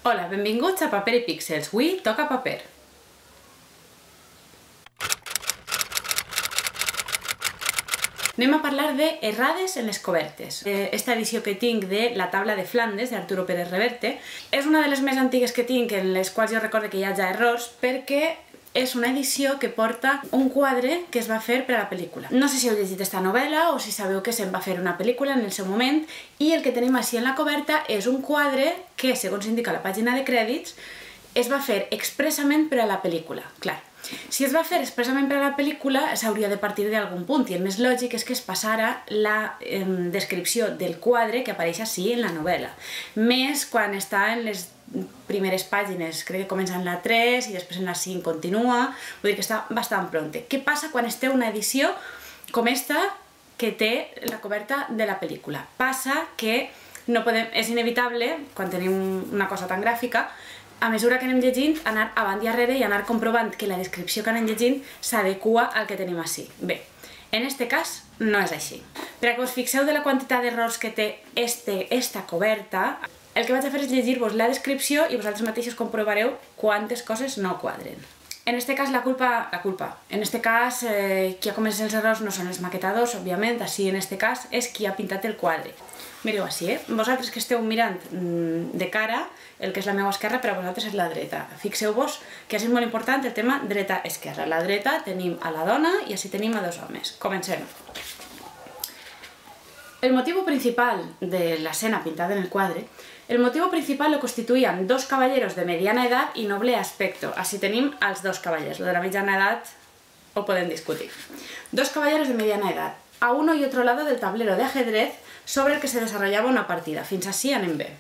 Hola, benvinguts a Paper i Píxels. Avui toca paper. Anem a parlar de errades en les cobertes. Esta edició que tinc de La taula de Flandes, d'Arturo Pérez Reverte, és una de les més antigues que tinc, en les quals jo recordo que hi ha ja errors, perquè és una edició que porta un quadre que es va fer per a la pel·lícula. No sé si heu llegit esta novel·la o si sabeu que se'n va fer una pel·lícula en el seu moment, i el que tenim així en la coberta és un quadre que, segons indica la pàgina de crèdits, es va fer expressament per a la pel·lícula. Clar, si es va fer expressament per a la pel·lícula, s'hauria de partir d'algun punt, i el més lògic és que es passara la descripció del quadre que apareix així en la novel·la. Més quan està en les primeres pàgines, crec que comença en la 3 i després en la 5 continua, vull dir que està bastant pronte. Què passa quan es té una edició com esta que té la coberta de la pel·lícula? Passa que és inevitable, quan tenim una cosa tan gràfica, a mesura que anem llegint, anar avant i arrere i anar comprovant que la descripció que anem llegint s'adequa al que tenim així. Bé, en este cas no és així. Per a que us fixeu de la quantitat d'errors que té esta coberta, el que vaig a fer és llegir-vos la descripció i vosaltres mateixos comprovareu quantes coses no quadren. En este cas, en este cas, qui ha comès els errors no són els maquetadors, òbviament, així en este cas és qui ha pintat el quadre. Mireu així, vosaltres que esteu mirant de cara, el que és la meva esquerra per a vosaltres és la dreta. Fixeu-vos que és molt important el tema dreta-esquerra. A la dreta tenim a la dona i així tenim a dos homes. Comencem. El motivo principal de la escena pintada en el cuadre, el motivo principal lo constituían dos caballeros de mediana edad y noble aspecto. Así tenim als dos cavallers. Lo de la mediana edad ho podem discutir. Dos caballeros de mediana edad, a uno y otro lado del tablero de ajedrez sobre el que se desarrollaba una partida. Fins así anem bé.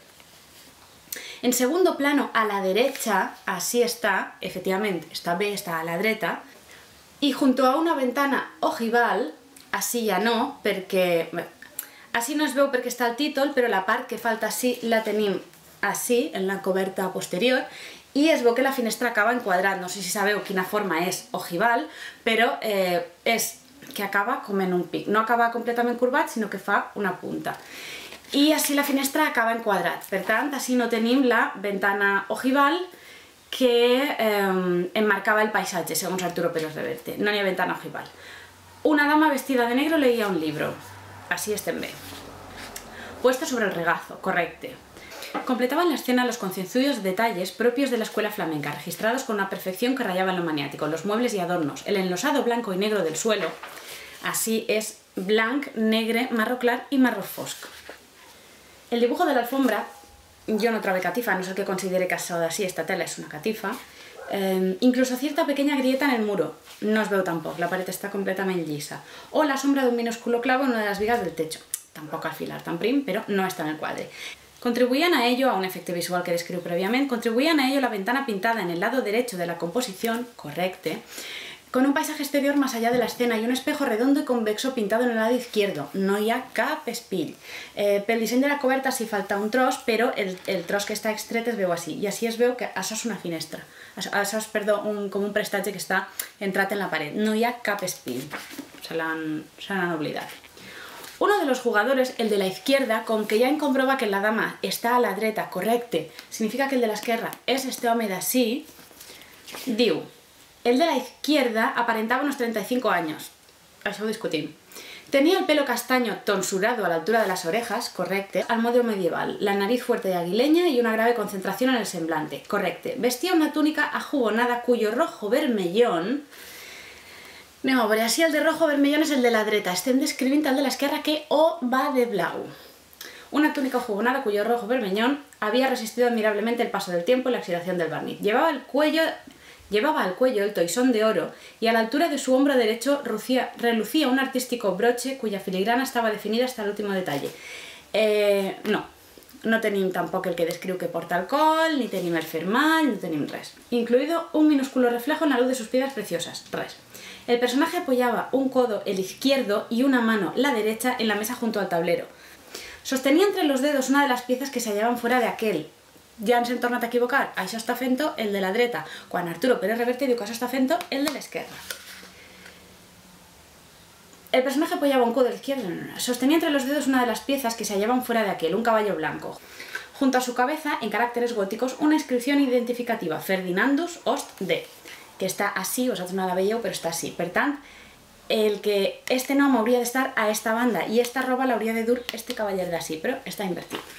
En segundo plano, a la derecha, así está, efectivamente, está bé, está a la dreta, y junto a una ventana ojival, así ja no, perquè... Així no es veu perquè està el títol, però la part que falta així la tenim així, en la coberta posterior, i es veu que la finestra acaba enquadrat. No sé si sabeu quina forma és ojival, però és que acaba com en un pic. No acaba completament curvat, sinó que fa una punta. I així la finestra acaba enquadrat. Per tant, així no tenim la ventana ojival que enmarcava el paisatge, segons Arturo Pérez Reverte. No hi ha ventana ojival. Una dama vestida de negro leía un libro. Así estem bé. Puesto sobre el regazo, correcte. Completaban la escena los concienzudos detalles propios de la escuela flamenca, registrados con una perfección que rayaba en lo maniático, los muebles y adornos, el enlosado blanco y negro del suelo, así es blanc, negre, marró clar y marró fosc. El dibujo de la alfombra, yo no trabe catifa, a no ser que considere que això d'ací, esta tela és una catifa, incluso cierta pequeña grieta en el muro, no es veu tampoc, la pared está completamente lisa, o la sombra de un minúsculo clavo en una de las vigas del techo, tampoc alfilar tan prim, pero no está en el cuadre. Contribuían a ello, a un efecto visual que descriu previamente, contribuían a ello la ventana pintada en el lado derecho de la composición, correcte, con un paisaje exterior más allá de la escena y un espejo redondo y convexo pintado en el lado izquierdo. No hi ha cap espill. Pel disseny de la coberta sí falta un tros, però el tros que està extret es veu així. I així es veu que això és una finestra. Això és, perdó, com un prestatge que està entrat en la paret. No hi ha cap espill. Se l'han oblidat. Uno de los jugadores, el de la izquierda, com que ja en comprova que la dama està a la dreta, correcte, significa que el de l'esquerra és este home d'ací, diu: el de la izquierda aparentaba unos 35 años. Això ho discutim. Tenía el pelo castaño tonsurado a la altura de las orejas, correcte, al modo medieval, la nariz fuerte y aguileña y una grave concentración en el semblante, correcte. Vestía una túnica ajugonada cuyo rojo vermellón... Anem a veure, així el de rojo vermellón és el de la dreta. Estem descrivint el de l'esquerra que o va de blau. Una túnica ajugonada cuyo rojo vermellón había resistido admirablemente el paso del tiempo y la oxidación del barniz. Llevaba al cuello el toisón de oro y a la altura de su hombro derecho relucía un artístico broche cuya filigrana estava definida hasta el último detalle. No tenim tampoc el que descriu que porta alcohol, ni tenim el fermall, no tenim res. Incluido un minúsculo reflejo en la luz de sus piedras preciosas, res. El personaje apoyaba un codo el izquierdo y una mano la derecha en la mesa junto al tablero. Sostenía entre los dedos una de las piezas que se hallaban fuera de aquel. Ja ens hem tornat a equivocar, això està fent-ho el de la dreta, quan Arturo Pérez Reverte diu que això està fent-ho el de l'esquerra. El personaje apoyaba un codo izquierdo, sostenía entre los dedos una de las piezas que se hallaban fuera de aquel, un caballo blanco. Junto a su cabeza, en caràcters góticos, una inscripció identificativa, Ferdinandus Ost D, que està així, vosaltres no la veieu, però està així. Per tant, este nom hauria d'estar a esta banda i esta roba l'hauria de dur este cavaller d'ací, però està invertit.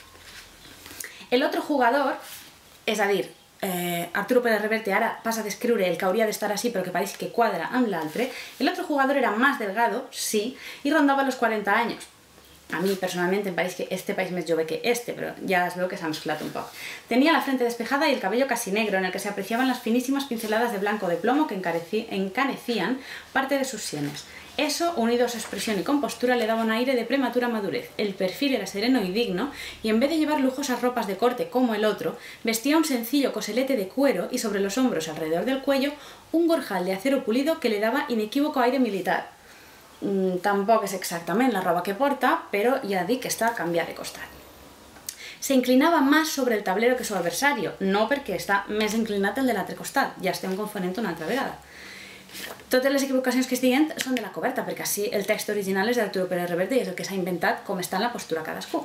El otro jugador, és a dir, Arturo Pérez Reverte ara passa a descriure el que hauria d'estar així però que pareix que quadra amb l'altre. El otro jugador era más delgado, sí, y rondaba los 40 años. A mí personalmente me parece que este país es más joven que este, pero ya os veo que se ha mezclado un poco. Tenía la frente despejada y el cabello casi negro, en el que se apreciaban las finísimas pinceladas de blanco de plomo que encanecían parte de sus sienes. Eso, unido a su expresión y compostura, le daba un aire de prematura madurez. El perfil era sereno y digno, y en vez de llevar lujosas ropas de corte como el otro, vestía un sencillo coselete de cuero y sobre los hombros, alrededor del cuello, un gorjal de acero pulido que le daba inequívoco aire militar. Tampoc és exactament la roba que porta, però ja dic que està a canviar de costat. Se inclinava més sobre el tablero que su adversario, no perquè està més inclinat el de l'altre costat, ja estem confonent una altra vegada. Totes les equivocacions que estic dient són de la coberta, perquè així el text original és d'Arturo Pérez Reverte i és el que s'ha inventat com està en la postura cadascú.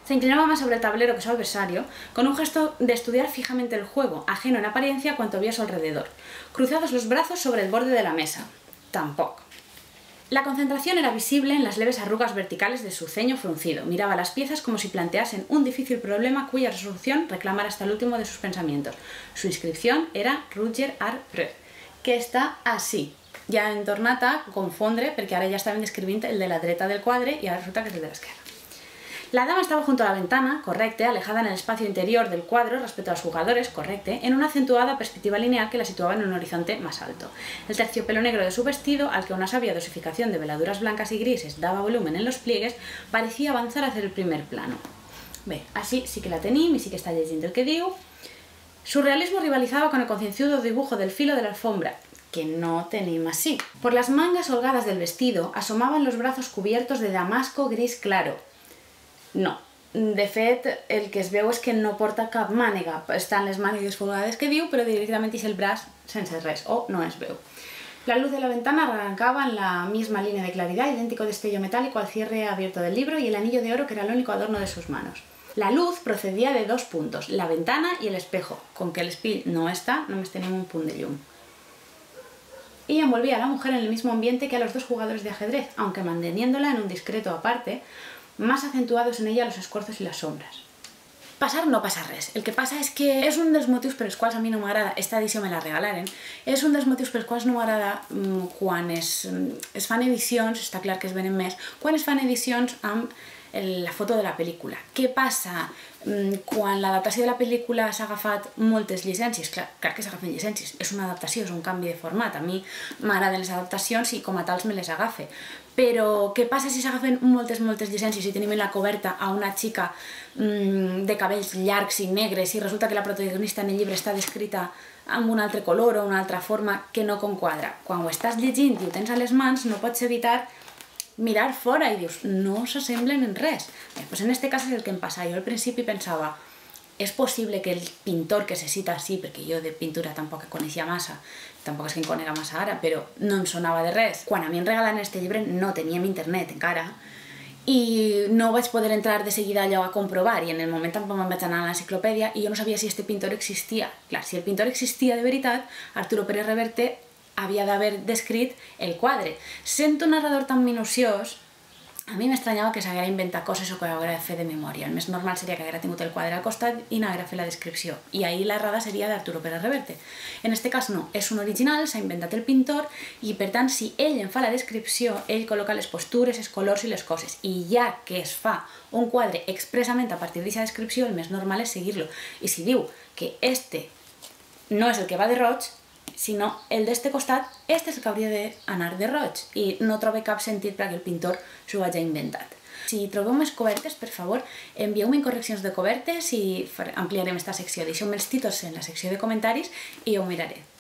Se inclinaba más sobre el tablero que su adversario, con un gesto de estudiar fijamente el juego, ajeno en apariencia a cuanto había a su alrededor. Cruzados los brazos sobre el borde de la mesa. Tampoco. La concentración era visible en las leves arrugas verticales de su ceño fruncido. Miraba las piezas como si planteasen un difícil problema cuya resolución reclamara hasta el último de sus pensamientos. Su inscripción era Rutger ar Preux, que està així. Ja hem tornat a confondre perquè ara ja estaven descrivint el de la dreta del quadre i ara resulta que és el de l'esquerra. La dama estaba junto a la ventana, correcte, alejada en el espacio interior del cuadro respecto a los jugadores, correcte, en una acentuada perspectiva lineal que la situaba en un horizonte más alto. El terciopelo negro de su vestido, al que una sabia dosificación de veladuras blancas y grises daba volumen en los pliegues, parecía avanzar hacia el primer plano. Bé, així sí que la tenim i sí que està llegint el que diu. Su realismo rivalizaba con el concienzudo dibujo del filo de la alfombra, que no tenim així. Por las mangas holgadas del vestido asomaban los brazos cubiertos de damasco gris claro. No. De fet, el que es veu és que no porta cap mànega. Estan les mànigues folgades que diu, però directament és el braç sense res, o no es veu. La luz de la ventana arrancaba en la misma línea de claridad, idéntico destello metálico al cierre abierto del libro y el anillo de oro que era el único adorno de sus manos. La luz procedía de dos puntos, la ventana y el espejo. Con que l'espill no està, només tenim un punt de llum. Ella envolvía a la mujer en el mismo ambiente que a los dos jugadores de ajedrez, aunque manteniéndola en un discreto aparte, más acentuados en ella los escorzos i les sombres. Passar no passa res. El que passa és que és un dels motius pels quals a mi no m'agrada, esta edició me la regalaren, és un dels motius pels quals no m'agrada quan es fan edicions, està clar que es venen més, quan es fan edicions amb la foto de la pel·lícula. Què passa quan l'adaptació de la pel·lícula s'ha agafat moltes llicències? Clar que s'agafen llicències, és una adaptació, és un canvi de format. A mi m'agraden les adaptacions i com a tals me les agafe. Però què passa si s'agafen moltes llicències i tenim en la coberta a una xica de cabells llargs i negres i resulta que la protagonista en el llibre està descrita amb un altre color o una altra forma que no conquadra? Quan ho estàs llegint i ho tens a les mans no pots evitar mirar fora i dius, no s'assemblen en res. Pues en este cas és el que em passa. Jo al principi pensava, és possible que el pintor que se cita així, perquè jo de pintura tampoc coneixia massa, tampoc és que en conega massa ara, però no em sonava de res. Quan a mi em regalen este llibre no teníem internet encara i no vaig poder entrar de seguida allò a comprovar i en el moment tampoc me'n vaig anar a l'enciclopèdia i jo no sabia si este pintor existia. Clar, si el pintor existia de veritat, Arturo Pérez Reverte havia d'haver descrit el quadre. Sent un narrador tan minuciós, a mi m'estranyava que s'haguera inventat coses o que ho haguera fet de memòria. El més normal seria que haguera tingut el quadre al costat i n'haguera fet la descripció. I ahí la errada seria d'Arturo Pérez Reverte. En este cas no, és un original, s'ha inventat el pintor i per tant si ell en fa la descripció, ell col·loca les postures, els colors i les coses. I ja que es fa un quadre expressament a partir d'aquesta descripció, el més normal és seguir-lo. I si diu que este no és el que va de roig, sinó el d'este costat, este és el que hauria d'anar de roig i no trobo cap sentit perquè el pintor s'ho hagi inventat. Si trobeu més cobertes, per favor, envieu-me correccions de cobertes i ampliarem esta secció. Deixeu-me els títols en la secció de comentaris i jo ho miraré.